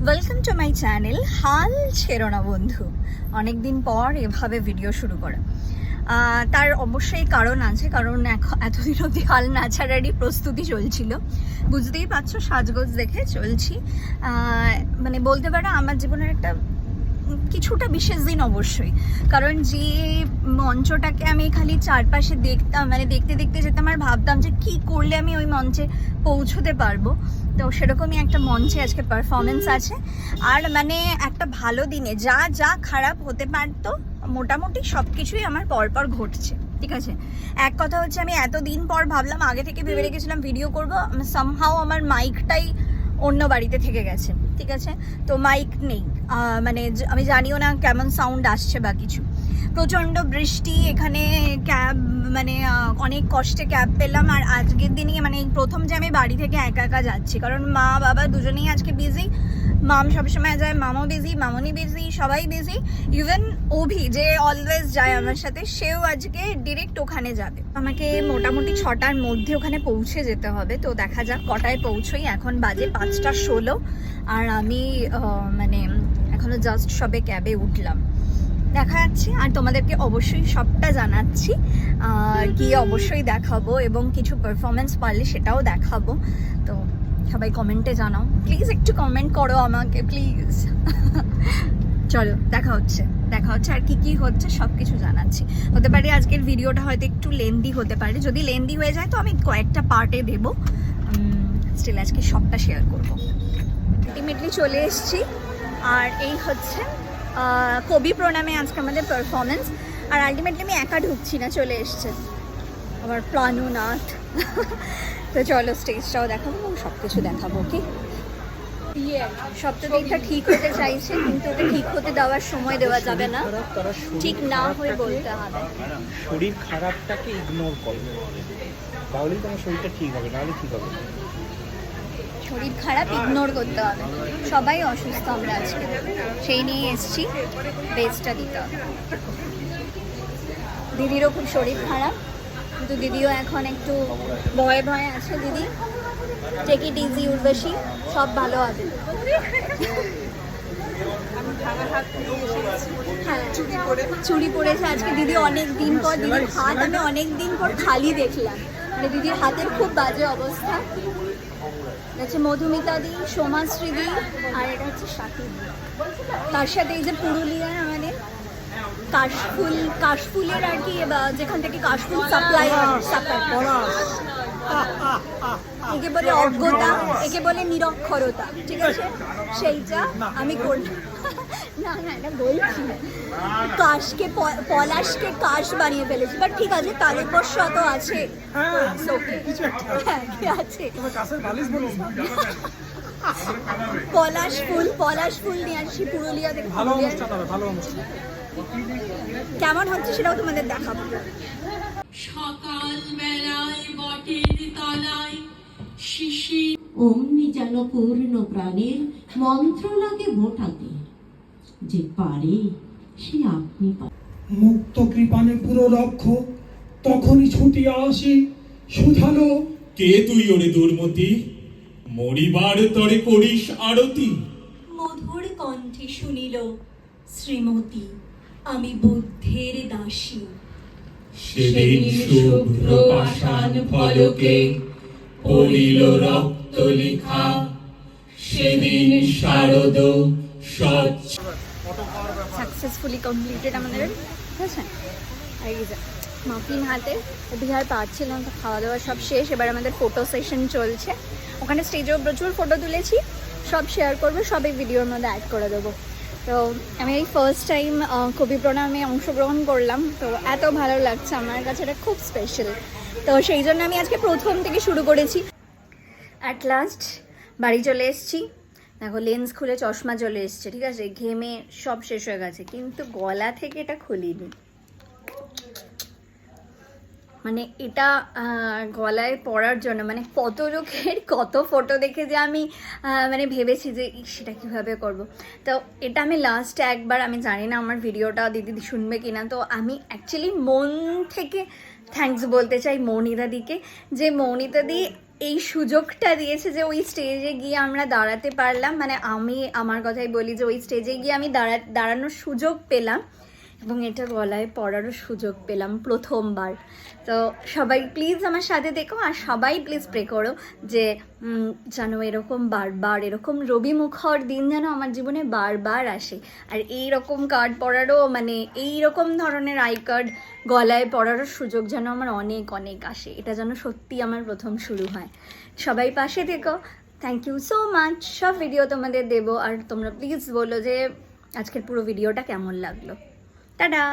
Welcome to my channel হাল ছেড়ো না বন্ধু। অনেকদিন পর এভাবে ভিডিও শুরু করা, তার অবশ্যই কারণ আছে, কারণ এতদিন অবধি হাল না ছাড়ারই প্রস্তুতি চলছিল। বুঝতেই পারছো, সাজগোজ দেখে চলছি। মানে বলতে পারো আমার জীবনের একটা কিছুটা বিশেষ দিন অবশ্যই, কারণ যে মঞ্চটাকে আমি খালি চারপাশে দেখতাম, মানে দেখতে দেখতে যেতাম আর ভাবতাম যে কি করলে আমি ওই মঞ্চে পৌঁছতে পারবো, তো সেরকমই একটা মঞ্চে আজকে পারফরমেন্স আছে। আর মানে একটা ভালো দিনে যা যা খারাপ হতে পারতো মোটামুটি সব কিছুই আমার পরপর ঘটছে, ঠিক আছে। এক কথা হচ্ছে, আমি এতদিন পর ভাবলাম, আগে থেকে ভেবে রেখেছিলাম ভিডিও করবো, সামহাও আমার মাইকটাই অন্য বাড়িতে থেকে গেছে, ঠিক আছে। তো মাইক নেই, মানে আমি জানিও না কেমন সাউন্ড আসছে বা কিছু। প্রচণ্ড বৃষ্টি, এখানে ক্যাব মানে অনেক কষ্টে ক্যাব পেলাম। আর আজকের দিনই মানে প্রথম যে আমি বাড়ি থেকে একা একা যাচ্ছি, কারণ মা বাবা দুজনেই আজকে বিজি। মাম সবসময় যায়, মামও বিজি, মামনি বিজি, সবাই বিজি। ইভেন অভি যে অলওয়েজ যায় আমার সাথে, সেও আজকে ডিরেক্ট ওখানে যাবে। আমাকে মোটামুটি 6টার মধ্যে ওখানে পৌঁছে যেতে হবে। তো দেখা যাক কটায় পৌঁছোই। এখন বাজে 5:16 আর আমি মানে এখনো জাস্ট সবে ক্যাবে উঠলাম। দেখা যাচ্ছে, আর তোমাদেরকে অবশ্যই সবটা জানাচ্ছি, গিয়ে অবশ্যই দেখাবো এবং কিছু পারফরমেন্স পারলে সেটাও দেখাবো। তো সবাই কমেন্টে জানাও প্লিজ, একটু কমেন্ট করো আমাকে প্লিজ। চলো দেখা হচ্ছে আর কি হচ্ছে সব কিছু জানাচ্ছি। হতে পারে আজকের ভিডিওটা হয়তো একটু লেন্দি হতে পারে, যদি লেন্দি হয়ে যায় তো আমি কয়েকটা পার্টে দেবো। স্টিল আজকে সবটা শেয়ার করবো। আলটিমেটলি চলে এসেছি, আর এই হচ্ছে কবি প্রণামে আজকে আমাদের পারফরমেন্স। আর আলটিমেটলি আমি একা ঢুকছি না, চলে এসছে আমার প্রাণনাথ। তো চলো স্টেজটাও দেখাবো এবং সব কিছু দেখাবো। ওকে, সপ্তাহটা ঠিক হতে চাইছে, কিন্তু ওটা ঠিক হতে দেওয়ার সময় দেওয়া যাবে না, ঠিক না হয়ে বলতে হবে। শরীর খারাপটাকে ইগনোর করো, তাহলেই তোমার শরীরটা ঠিক হবে, নাহলে ঠিক হবে না। শরীর খারাপ ইগনোর করতে হবে, সবাই অসুস্থ আমরা আজকে, সেই নিয়ে এসছি, বেস্টটা দিতে হবে। দিদিরও খুব শরীর খারাপ, কিন্তু দিদিও এখন একটু ভয়ে ভয়ে আছে। দিদি টেক ইট ইজি, উর্বশী, সব ভালো হবে। হ্যাঁ, চুড়ি পরেছে আজকে দিদি অনেক দিন পর। দিদির হাত আমি অনেক দিন পর খালি দেখলাম, মানে দিদির হাতের খুব বাজে অবস্থা। হচ্ছে মধুমিতা দি, সোমাশ্রী দি, আর এটা হচ্ছে সাথী দি। তার সাথে এই যে পুরুলিয়ার মানে কাশফুলের আর কি, যেখান থেকে কাশফুল সাপ্লাই, একে বলে অজ্ঞতা, একে বলে নিরক্ষরতা, ঠিক আছে। সেইটা আমি করলাম না, এটা বলছি কাশকে, পলাশকে কাশ বানিয়ে ফেলেছি, বাট ঠিক আছে, তালব্যস্য তো আছে, আছে। পলাশ ফুল নিয়ে আসছি পুরুলিয়া থেকে। কেমন হচ্ছে সেটাও তোমাদের দেখাবো। সকাল বেলায় বটের তলায় শিশি অমনি যেন পূর্ণ প্রাণের মন্ত্র লাগে মোটাতে, যে পারে সে আপনি মুক্ত কৃপানে পুরো রক্ষ তখনই ছুটিয়া আসি শুধালো, কে তুই ওরে দুর্মতি, মরিবার তরে করিস আরতি। মধুর কণ্ঠে শুনিল শ্রীমতী, আমি বুদ্ধের দাসী। সেদিন শুভ্র পাষাণ ফলকে পড়িল রক্ত লিখা, সেদিন শারদ সাকসেসফুলি কমপ্লিটেড আমাদের, ঠিক আছে। আর এই যে মাফিন হাতে, বিহার পাচ্ছিলাম, তো খাওয়া দাওয়া সব শেষ। এবার আমাদের ফটো সেশন চলছে, ওখানে স্টেজেও প্রচুর ফটো তুলেছি, সব শেয়ার করবো, সব এই ভিডিওর মধ্যে অ্যাড করে দেবো। তো আমি এই ফার্স্ট টাইম কবি প্রণামে অংশগ্রহণ করলাম, তো এত ভালো লাগছে আমার কাছে, এটা খুব স্পেশাল। তো সেই জন্য আমি আজকে প্রথম থেকে শুরু করেছি। অ্যাট লাস্ট বাড়ি চলে এসেছি, দেখো লেন্স খুলে চশমা চলে এসছে, ঠিক আছে। ঘেমে সব শেষ হয়ে গেছে, কিন্তু গলা থেকে এটা খুলিনি। মানে এটা গলায় পরার জন্য মানে কত লোকের কত ফটো দেখে যে আমি মানে ভেবেছি যে সেটা কীভাবে করব। তো এটা আমি লাস্ট একবার, আমি জানি না আমার ভিডিওটা দিদি শুনবে কিনা, তো আমি অ্যাকচুয়ালি মন থেকে থ্যাঙ্কস বলতে চাই মৌনিতা দিকে, যে মৌনিতা দি এই সুযোগটা দিয়েছে যে ওই স্টেজে গিয়ে আমরা দাঁড়াতে পারলাম, মানে আমি আমার কথাই বলি যে ওই স্টেজে গিয়ে আমি দাঁড়ানোর সুযোগ পেলাম এবং এটা গলায় পরারও সুযোগ পেলাম প্রথমবার। তো সবাই প্লিজ আমার সাথে দেখো, আর সবাই প্লিজ প্রে করো যে যেন এরকম বারবার এরকম রবি মুখর দিন যেন আমার জীবনে বারবার আসে, আর এই রকম কার্ড পরারও মানে এই রকম ধরনের আই কার্ড গলায় পরারও সুযোগ যেন আমার অনেক অনেক আসে, এটা যেন সত্যি আমার প্রথম শুরু হয়। সবাই পাশে থেকো, থ্যাংক ইউ সো মাচ। সব ভিডিও তোমাদের দেবো, আর তোমরা প্লিজ বলো যে আজকের পুরো ভিডিওটা কেমন লাগলো। টাটা।